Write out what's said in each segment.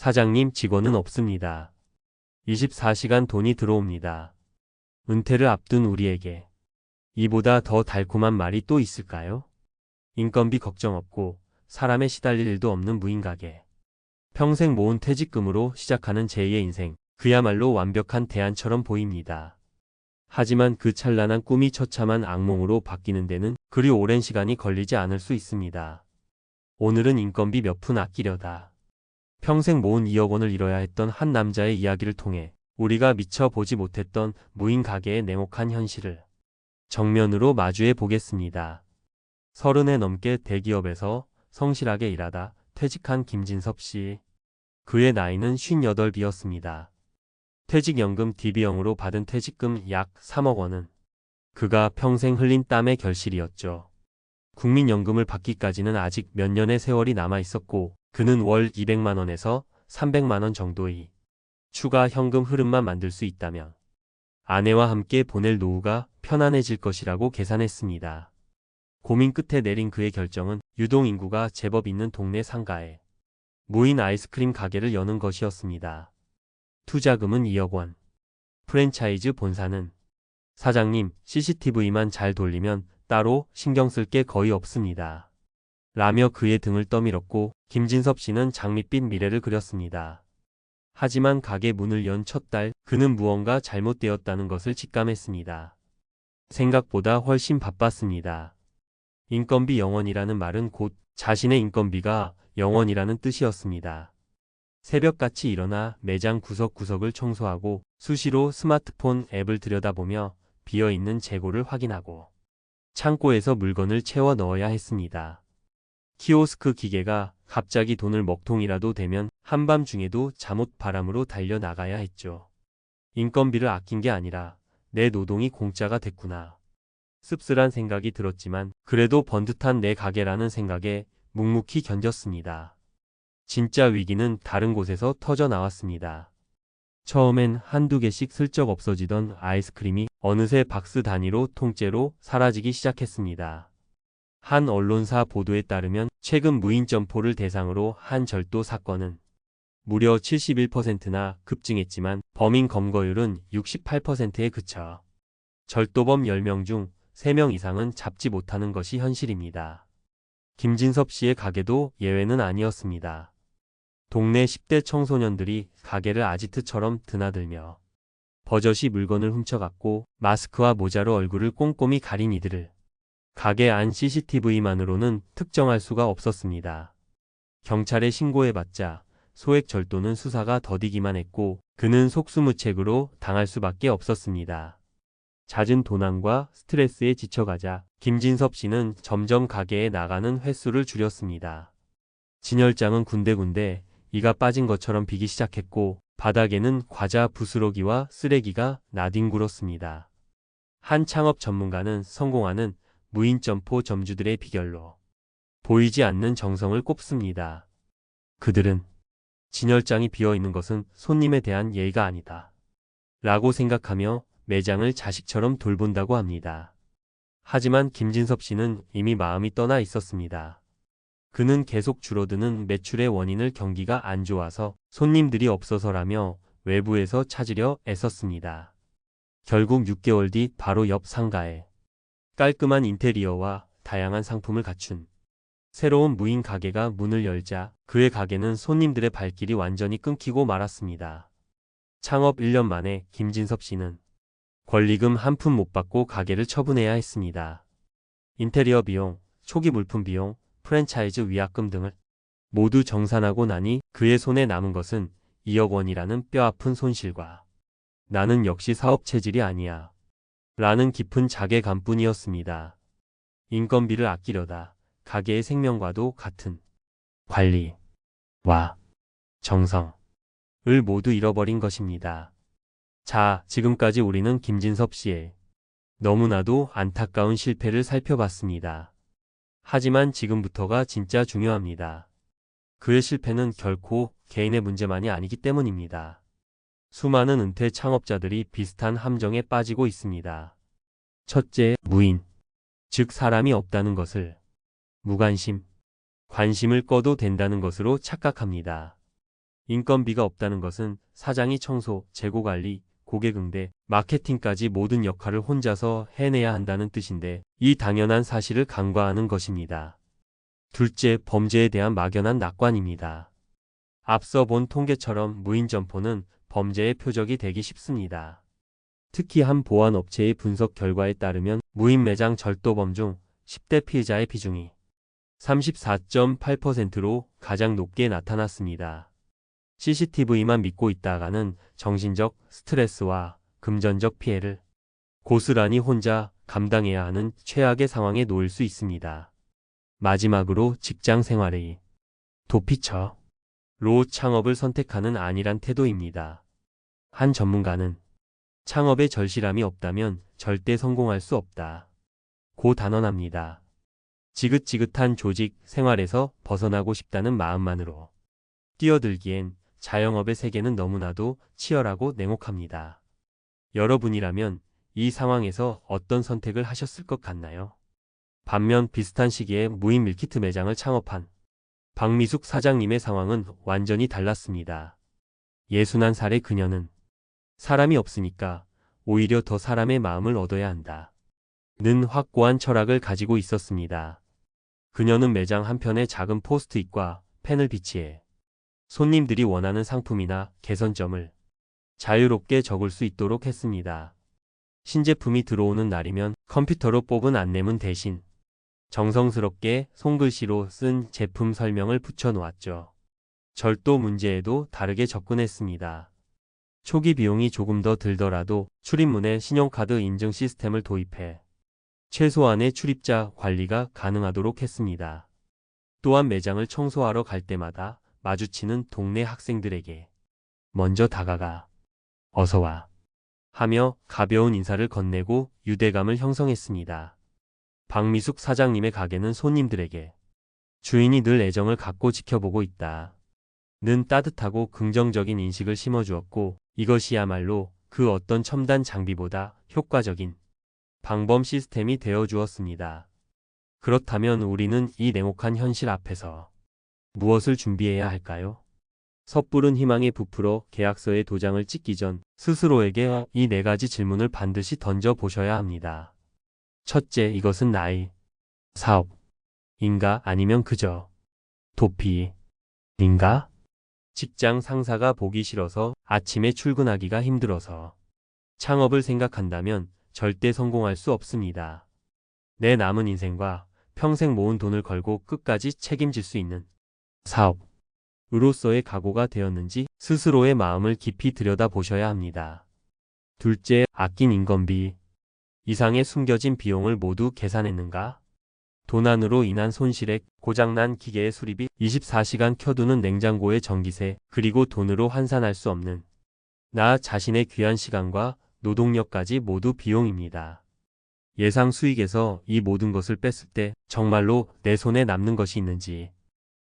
사장님, 직원은 없습니다. 24시간 돈이 들어옵니다. 은퇴를 앞둔 우리에게 이보다 더 달콤한 말이 또 있을까요? 인건비 걱정 없고 사람에 시달릴 일도 없는 무인 가게. 평생 모은 퇴직금으로 시작하는 제2의 인생. 그야말로 완벽한 대안처럼 보입니다. 하지만 그 찬란한 꿈이 처참한 악몽으로 바뀌는 데는 그리 오랜 시간이 걸리지 않을 수 있습니다. 오늘은 인건비 몇 푼 아끼려다 평생 모은 2억 원을 잃어야 했던 한 남자의 이야기를 통해 우리가 미처 보지 못했던 무인 가게의 냉혹한 현실을 정면으로 마주해 보겠습니다. 30에 넘게 대기업에서 성실하게 일하다 퇴직한 김진섭 씨. 그의 나이는 58이었습니다. 퇴직연금 DB형으로 받은 퇴직금 약 3억 원은 그가 평생 흘린 땀의 결실이었죠. 국민연금을 받기까지는 아직 몇 년의 세월이 남아 있었고 그는 월 200만 원에서 300만 원 정도의 추가 현금 흐름만 만들 수 있다면 아내와 함께 보낼 노후가 편안해질 것이라고 계산했습니다. 고민 끝에 내린 그의 결정은 유동인구가 제법 있는 동네 상가에 무인 아이스크림 가게를 여는 것이었습니다. 투자금은 2억 원. 프랜차이즈 본사는 사장님, CCTV만 잘 돌리면 따로 신경 쓸 게 거의 없습니다. 라며 그의 등을 떠밀었고 김진섭 씨는 장밋빛 미래를 그렸습니다. 하지만 가게 문을 연 첫 달 그는 무언가 잘못되었다는 것을 직감했습니다. 생각보다 훨씬 바빴습니다. 인건비 영원이라는 말은 곧 자신의 인건비가 영원이라는 뜻이었습니다. 새벽같이 일어나 매장 구석구석을 청소하고 수시로 스마트폰 앱을 들여다보며 비어있는 재고를 확인하고 창고에서 물건을 채워 넣어야 했습니다. 키오스크 기계가 갑자기 돈을 먹통이라도 되면 한밤중에도 잠옷 바람으로 달려나가야 했죠. 인건비를 아낀 게 아니라 내 노동이 공짜가 됐구나. 씁쓸한 생각이 들었지만 그래도 번듯한 내 가게라는 생각에 묵묵히 견뎠습니다. 진짜 위기는 다른 곳에서 터져 나왔습니다. 처음엔 한두 개씩 슬쩍 없어지던 아이스크림이 어느새 박스 단위로 통째로 사라지기 시작했습니다. 한 언론사 보도에 따르면 최근 무인 점포를 대상으로 한 절도 사건은 무려 71%나 급증했지만 범인 검거율은 68%에 그쳐 절도범 10명 중 3명 이상은 잡지 못하는 것이 현실입니다. 김진섭 씨의 가게도 예외는 아니었습니다. 동네 10대 청소년들이 가게를 아지트처럼 드나들며 버젓이 물건을 훔쳐갔고 마스크와 모자로 얼굴을 꼼꼼히 가린 이들을 가게 안 CCTV만으로는 특정할 수가 없었습니다. 경찰에 신고해봤자 소액 절도는 수사가 더디기만 했고 그는 속수무책으로 당할 수밖에 없었습니다. 잦은 도난과 스트레스에 지쳐가자 김진섭 씨는 점점 가게에 나가는 횟수를 줄였습니다. 진열장은 군데군데 이가 빠진 것처럼 비기 시작했고 바닥에는 과자 부스러기와 쓰레기가 나뒹굴었습니다. 한 창업 전문가는 성공하는 무인 점포 점주들의 비결로 보이지 않는 정성을 꼽습니다. 그들은 진열장이 비어있는 것은 손님에 대한 예의가 아니다 라고 생각하며 매장을 자식처럼 돌본다고 합니다. 하지만 김진섭 씨는 이미 마음이 떠나 있었습니다. 그는 계속 줄어드는 매출의 원인을 경기가 안 좋아서 손님들이 없어서라며 외부에서 찾으려 애썼습니다. 결국 6개월 뒤 바로 옆 상가에 깔끔한 인테리어와 다양한 상품을 갖춘 새로운 무인 가게가 문을 열자 그의 가게는 손님들의 발길이 완전히 끊기고 말았습니다. 창업 1년 만에 김진섭 씨는 권리금 한 푼 못 받고 가게를 처분해야 했습니다. 인테리어 비용, 초기 물품 비용, 프랜차이즈 위약금 등을 모두 정산하고 나니 그의 손에 남은 것은 2억 원이라는 뼈아픈 손실과 나는 역시 사업 체질이 아니야 라는 깊은 자괴감뿐이었습니다. 인건비를 아끼려다 가게의 생명과도 같은 관리와 정성을 모두 잃어버린 것입니다. 자, 지금까지 우리는 김진섭 씨의 너무나도 안타까운 실패를 살펴봤습니다. 하지만 지금부터가 진짜 중요합니다. 그의 실패는 결코 개인의 문제만이 아니기 때문입니다. 수많은 은퇴 창업자들이 비슷한 함정에 빠지고 있습니다. 첫째, 무인, 즉 사람이 없다는 것을 무관심, 관심을 꺼도 된다는 것으로 착각합니다. 인건비가 없다는 것은 사장이 청소, 재고 관리, 고객 응대, 마케팅까지 모든 역할을 혼자서 해내야 한다는 뜻인데 이 당연한 사실을 간과하는 것입니다. 둘째, 범죄에 대한 막연한 낙관입니다. 앞서 본 통계처럼 무인 점포는 범죄의 표적이 되기 쉽습니다. 특히 한 보안업체의 분석 결과에 따르면 무인 매장 절도범 중 10대 피해자의 비중이 34.8%로 가장 높게 나타났습니다. CCTV만 믿고 있다가는 정신적 스트레스와 금전적 피해를 고스란히 혼자 감당해야 하는 최악의 상황에 놓일 수 있습니다. 마지막으로 직장 생활의 도피처로 창업을 선택하는 안일한 태도입니다. 한 전문가는 창업에 절실함이 없다면 절대 성공할 수 없다 고 단언합니다. 지긋지긋한 조직 생활에서 벗어나고 싶다는 마음만으로 뛰어들기엔 자영업의 세계는 너무나도 치열하고 냉혹합니다. 여러분이라면 이 상황에서 어떤 선택을 하셨을 것 같나요? 반면 비슷한 시기에 무인 밀키트 매장을 창업한 박미숙 사장님의 상황은 완전히 달랐습니다. 61살의 그녀는 사람이 없으니까 오히려 더 사람의 마음을 얻어야 한다 는 확고한 철학을 가지고 있었습니다. 그녀는 매장 한편에 작은 포스트잇과 펜을 비치해 손님들이 원하는 상품이나 개선점을 자유롭게 적을 수 있도록 했습니다. 신제품이 들어오는 날이면 컴퓨터로 뽑은 안내문 대신 정성스럽게 손글씨로 쓴 제품 설명을 붙여놓았죠. 절도 문제에도 다르게 접근했습니다. 초기 비용이 조금 더 들더라도 출입문에 신용카드 인증 시스템을 도입해 최소한의 출입자 관리가 가능하도록 했습니다. 또한 매장을 청소하러 갈 때마다 마주치는 동네 학생들에게 먼저 다가가 어서와 하며 가벼운 인사를 건네고 유대감을 형성했습니다. 박미숙 사장님의 가게는 손님들에게 주인이 늘 애정을 갖고 지켜보고 있다 는 따뜻하고 긍정적인 인식을 심어주었고 이것이야말로 그 어떤 첨단 장비보다 효과적인 방범 시스템이 되어주었습니다. 그렇다면 우리는 이 냉혹한 현실 앞에서 무엇을 준비해야 할까요? 섣부른 희망에 부풀어 계약서에 도장을 찍기 전 스스로에게 이 4가지 질문을 반드시 던져보셔야 합니다. 첫째, 이것은 나의 사업인가 아니면 그저 도피인가? 직장 상사가 보기 싫어서 아침에 출근하기가 힘들어서 창업을 생각한다면 절대 성공할 수 없습니다. 내 남은 인생과 평생 모은 돈을 걸고 끝까지 책임질 수 있는 사업으로서의 각오가 되었는지 스스로의 마음을 깊이 들여다보셔야 합니다. 둘째, 아낀 인건비 이상의 숨겨진 비용을 모두 계산했는가? 도난으로 인한 손실액, 고장난 기계의 수리비, 24시간 켜두는 냉장고의 전기세, 그리고 돈으로 환산할 수 없는 나 자신의 귀한 시간과 노동력까지 모두 비용입니다. 예상 수익에서 이 모든 것을 뺐을 때 정말로 내 손에 남는 것이 있는지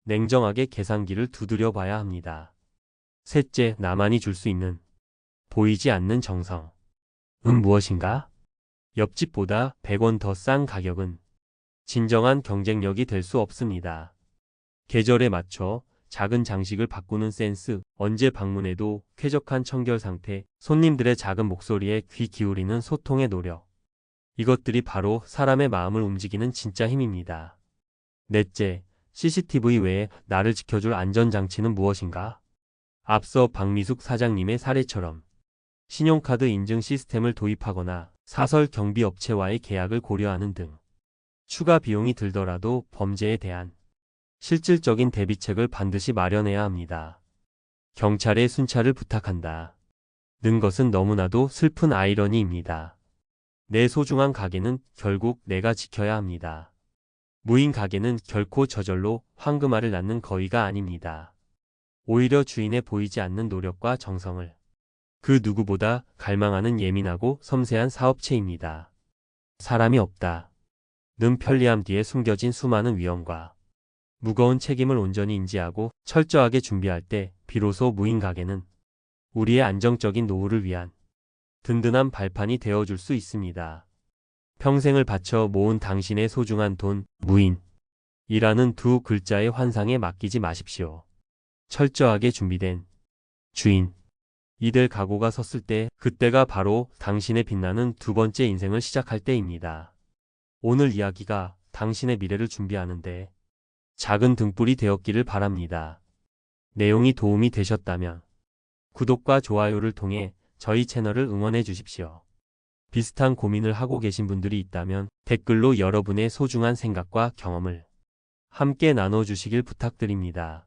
냉정하게 계산기를 두드려 봐야 합니다. 셋째, 나만이 줄 수 있는 보이지 않는 정성은 무엇인가? 옆집보다 100원 더 싼 가격은 진정한 경쟁력이 될 수 없습니다. 계절에 맞춰 작은 장식을 바꾸는 센스, 언제 방문해도 쾌적한 청결 상태, 손님들의 작은 목소리에 귀 기울이는 소통의 노력. 이것들이 바로 사람의 마음을 움직이는 진짜 힘입니다. 넷째, CCTV 외에 나를 지켜줄 안전장치는 무엇인가? 앞서 박미숙 사장님의 사례처럼 신용카드 인증 시스템을 도입하거나 사설 경비업체와의 계약을 고려하는 등 추가 비용이 들더라도 범죄에 대한 실질적인 대비책을 반드시 마련해야 합니다. 경찰에 순찰을 부탁한다 는 것은 너무나도 슬픈 아이러니입니다. 내 소중한 가게는 결국 내가 지켜야 합니다. 무인 가게는 결코 저절로 황금알을 낳는 거위가 아닙니다. 오히려 주인의 보이지 않는 노력과 정성을 그 누구보다 갈망하는 예민하고 섬세한 사업체입니다. 사람이 없다 는 편리함 뒤에 숨겨진 수많은 위험과 무거운 책임을 온전히 인지하고 철저하게 준비할 때 비로소 무인 가게는 우리의 안정적인 노후를 위한 든든한 발판이 되어줄 수 있습니다. 평생을 바쳐 모은 당신의 소중한 돈, 무인이라는 두 글자의 환상에 맡기지 마십시오. 철저하게 준비된 주인. 이들 각오가 섰을 때 그때가 바로 당신의 빛나는 두 번째 인생을 시작할 때입니다. 오늘 이야기가 당신의 미래를 준비하는데 작은 등불이 되었기를 바랍니다. 내용이 도움이 되셨다면 구독과 좋아요를 통해 저희 채널을 응원해 주십시오. 비슷한 고민을 하고 계신 분들이 있다면 댓글로 여러분의 소중한 생각과 경험을 함께 나눠주시길 부탁드립니다.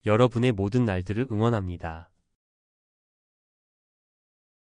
여러분의 모든 날들을 응원합니다.